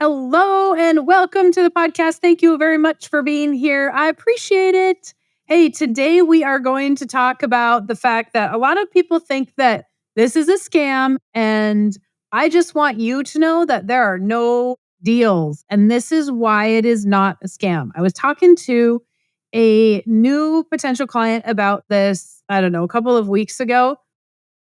Hello and welcome to the podcast. Thank you very much for being here. I appreciate it. Hey, today we are going to talk about the fact that a lot of people think that this is a scam, and I just want you to know that there are no deals, and this is why it is not a scam. I was talking to a new potential client about this, I don't know, a couple of weeks ago,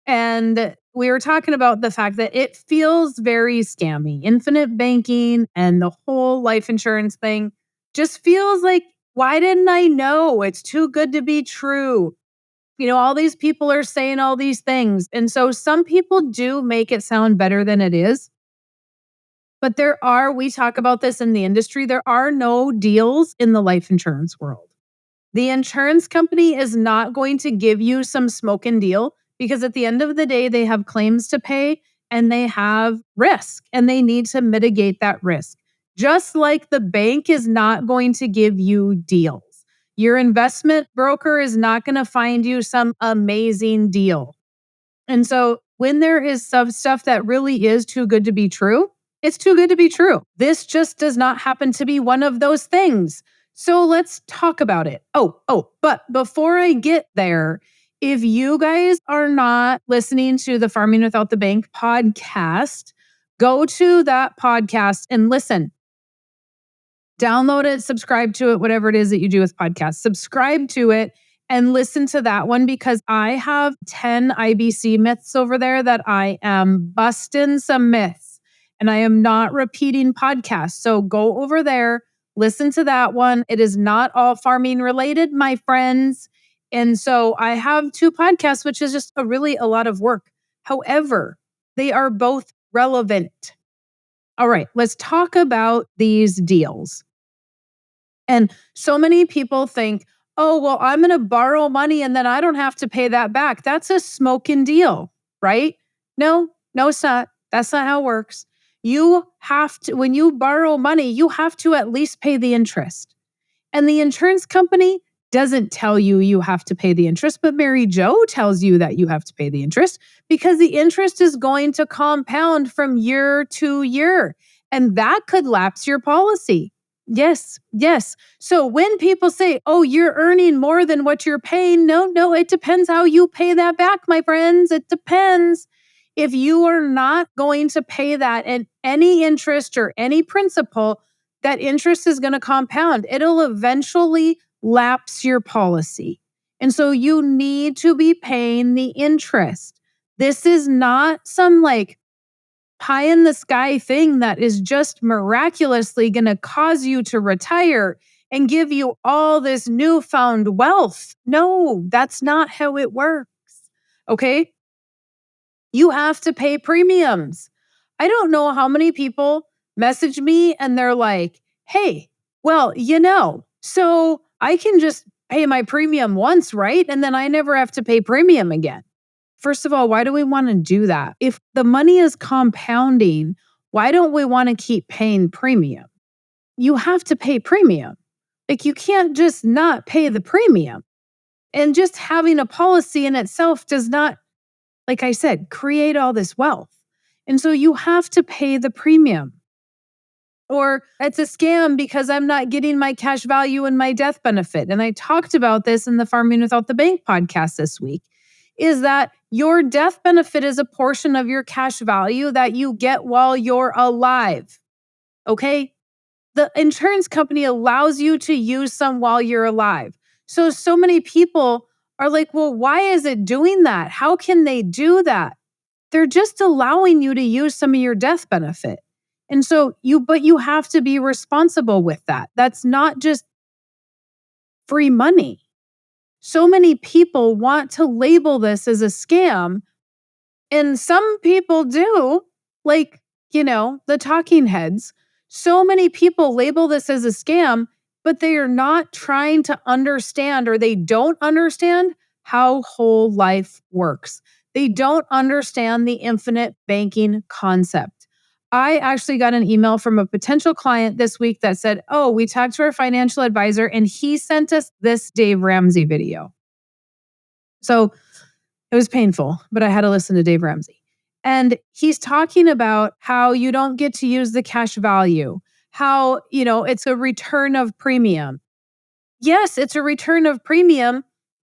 and we were talking about the fact that it feels very scammy. Infinite banking and the whole life insurance thing just feels like, why didn't I know? It's too good to be true. All these people are saying all these things. And so some people do make it sound better than it is. But we talk about this in the industry, there are no deals in the life insurance world. The insurance company is not going to give you some smoking deal because at the end of the day, they have claims to pay and they have risk and they need to mitigate that risk. Just like the bank is not going to give you deals. Your investment broker is not going to find you some amazing deal. And so when there is some stuff that really is too good to be true, it's too good to be true. This just does not happen to be one of those things. So let's talk about it. But before I get there, if you guys are not listening to the Farming Without the Bank podcast, go to that podcast and listen. Download it, subscribe to it, whatever it is that you do with podcasts. Subscribe to it and listen to that one because I have 10 IBC myths over there that I am busting some myths and I am not repeating podcasts. So go over there, listen to that one. It is not all farming related, my friends. And so I have 2 podcasts, which is just a lot of work. However, they are both relevant. All right, let's talk about these deals. And so many people think, oh, well, I'm going to borrow money and then I don't have to pay that back. That's a smoking deal, right? No, it's not. That's not how it works. You have to, when you borrow money, you have to at least pay the interest. And the insurance company doesn't tell you you have to pay the interest, but Mary Jo tells you that you have to pay the interest because the interest is going to compound from year to year. And that could lapse your policy. Yes. So when people say, oh, you're earning more than what you're paying, no, it depends how you pay that back, my friends. It depends. If you are not going to pay that at any interest or any principal, that interest is going to compound. It'll eventually lapse your policy. And so you need to be paying the interest. This is not some pie in the sky thing that is just miraculously going to cause you to retire and give you all this newfound wealth. No, that's not how it works. Okay? You have to pay premiums. I don't know how many people message me and they're like, hey, well, so I can just pay my premium once, right? And then I never have to pay premium again. First of all, why do we want to do that? If the money is compounding, why don't we want to keep paying premium? You have to pay premium. You can't just not pay the premium. And just having a policy in itself does not, like I said, create all this wealth. And so you have to pay the premium. Or it's a scam because I'm not getting my cash value and my death benefit. And I talked about this in the Farming Without the Bank podcast this week, is that your death benefit is a portion of your cash value that you get while you're alive. Okay? The insurance company allows you to use some while you're alive. So many people are like, well, why is it doing that? How can they do that? They're just allowing you to use some of your death benefit. And so you have to be responsible with that. That's not just free money. So many people want to label this as a scam, and some people do, the talking heads. So many people label this as a scam, but they are not trying to understand, or they don't understand how whole life works. They don't understand the infinite banking concept. I actually got an email from a potential client this week that said, oh, we talked to our financial advisor and he sent us this Dave Ramsey video. So it was painful, but I had to listen to Dave Ramsey. And he's talking about how you don't get to use the cash value, how, it's a return of premium. Yes, it's a return of premium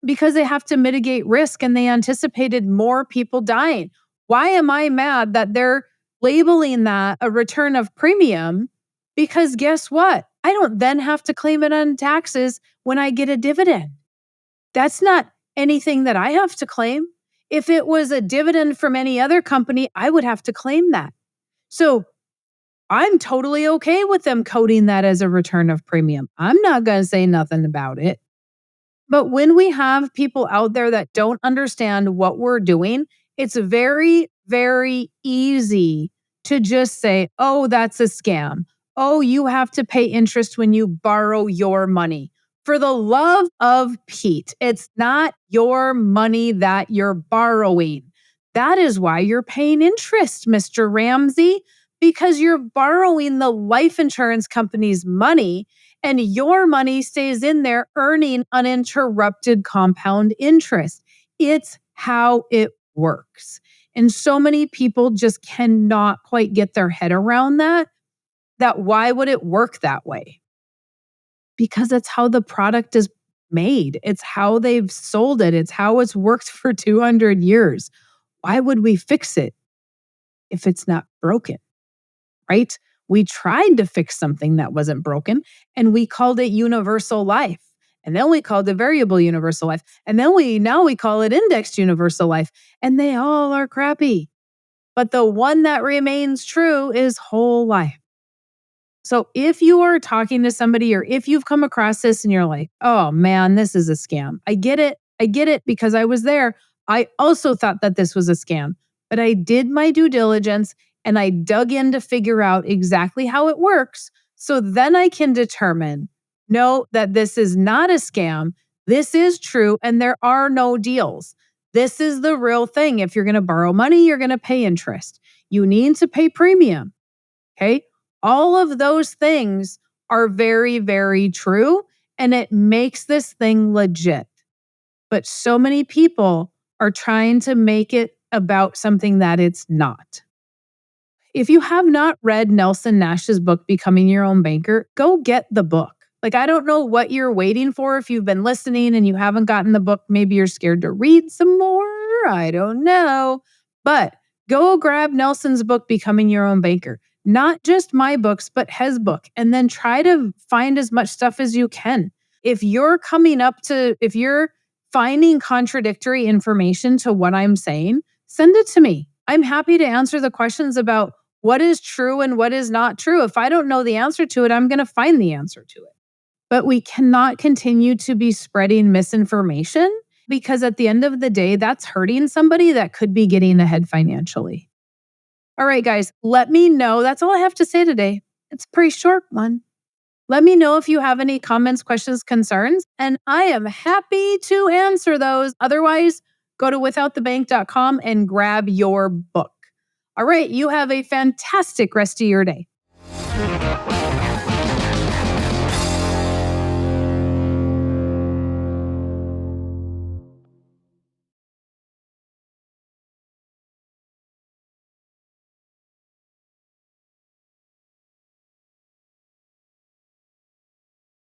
because they have to mitigate risk and they anticipated more people dying. Why am I mad that they're labeling that a return of premium? Because guess what? I don't then have to claim it on taxes when I get a dividend. That's not anything that I have to claim. If it was a dividend from any other company, I would have to claim that. So I'm totally okay with them coding that as a return of premium. I'm not going to say nothing about it. But when we have people out there that don't understand what we're doing, it's very, very easy to just say, oh, that's a scam. Oh, you have to pay interest when you borrow your money. For the love of Pete, it's not your money that you're borrowing. That is why you're paying interest, Mr. Ramsey, because you're borrowing the life insurance company's money and your money stays in there earning uninterrupted compound interest. It's how it works. And so many people just cannot quite get their head around that why would it work that way? Because that's how the product is made. It's how they've sold it. It's how it's worked for 200 years. Why would we fix it if it's not broken? Right? We tried to fix something that wasn't broken and we called it universal life. And then we called it variable universal life. And then now we call it indexed universal life. And they all are crappy. But the one that remains true is whole life. So if you are talking to somebody or if you've come across this and you're like, oh man, this is a scam. I get it. I get it because I was there. I also thought that this was a scam, but I did my due diligence and I dug in to figure out exactly how it works. So then I can determine, no, that this is not a scam. This is true and there are no deals. This is the real thing. If you're going to borrow money, you're going to pay interest. You need to pay premium. Okay. All of those things are very, very true. And it makes this thing legit. But so many people are trying to make it about something that it's not. If you have not read Nelson Nash's book, Becoming Your Own Banker, go get the book. Like, I don't know what you're waiting for. If you've been listening and you haven't gotten the book, maybe you're scared to read some more. I don't know. But go grab Nelson's book, Becoming Your Own Banker. Not just my books, but his book. And then try to find as much stuff as you can. If you're finding contradictory information to what I'm saying, send it to me. I'm happy to answer the questions about what is true and what is not true. If I don't know the answer to it, I'm going to find the answer to it. But we cannot continue to be spreading misinformation because at the end of the day, that's hurting somebody that could be getting ahead financially. All right, guys, let me know. That's all I have to say today. It's a pretty short one. Let me know if you have any comments, questions, concerns, and I am happy to answer those. Otherwise, go to withoutthebank.com and grab your book. All right, you have a fantastic rest of your day.